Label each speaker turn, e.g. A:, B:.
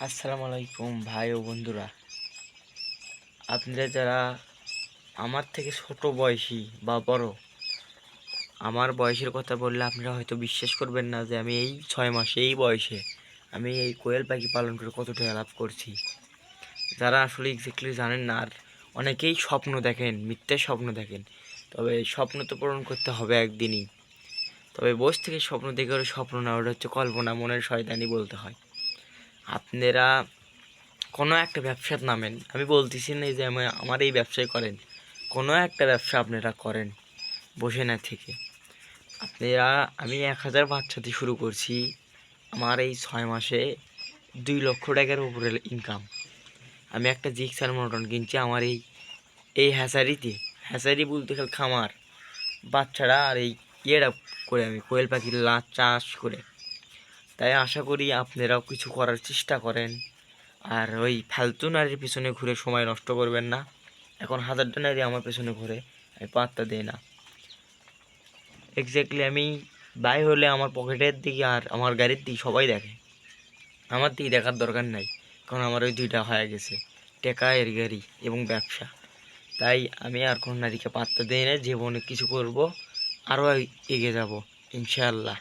A: আসসালামু আলাইকুম ভাই ও বন্ধুরা। আপনারা যারা আমার থেকে ছোট বয়সী বা বড়, আমার বয়সের কথা বললে আপনারা হয়তো বিশ্বাস করবেন না যে আমি এই 6 মাসে এই বয়সে আমি এই কোয়েল পাখি পালন করে কতটা লাভ করছি। যারা আসলে এক্স্যাক্টলি জানেন না, আর অনেকেই স্বপ্ন দেখেন, মিথ্যে স্বপ্ন দেখেন, তবে স্বপ্ন তো পূরণ করতে হবে একদিনই। তবে বসে থেকে স্বপ্ন দেখে ওটা স্বপ্ন না, ওটা হচ্ছে কল্পনা, মনের শয়তানি বলতে হয়। আপনারা কোনো একটা ব্যবসার নামেন, আমি বলতেছি না যে আমার এই ব্যবসায় করেন, কোনো একটা ব্যবসা আপনারা করেন বসে না থেকে। আপনারা আমি 1000 বাচ্চা দিয়ে শুরু করছি, আমার এই 6 মাসে 2 লক্ষ টাকার উপরে ইনকাম। আমি একটা জিক্সার মটন কিনছি আমার এই হ্যাচারিতে, হ্যাচারি বলতে গেলে খামার, বাচ্চারা আর এই ইয়েটা করে আমি কোয়েল পাখির চাষ করে। তাই আশা করি আপনারাও কিছু করার চেষ্টা করেন, আর ওই ফালতু নারীর পিছনে ঘুরে সময় নষ্ট করবেন না। এখন হাজারটা নারী আমার পেছনে ঘুরে, আমি পাত্তা দিই না। এক্স্যাক্টলি আমি বাই হলে আমার পকেটের দিকে আর আমার গাড়ির দিকে সবাই দেখে, আমার দিকে দেখার দরকার নাই, কারণ আমার ওই দুইটা হয়ে গেছে, টেকা, এর গাড়ি এবং ব্যবসা। তাই আমি আর কোনো নারীকে পাত্তা দিই না, জীবনে কিছু করব, আরও এগিয়ে যাব ইনশাআল্লাহ।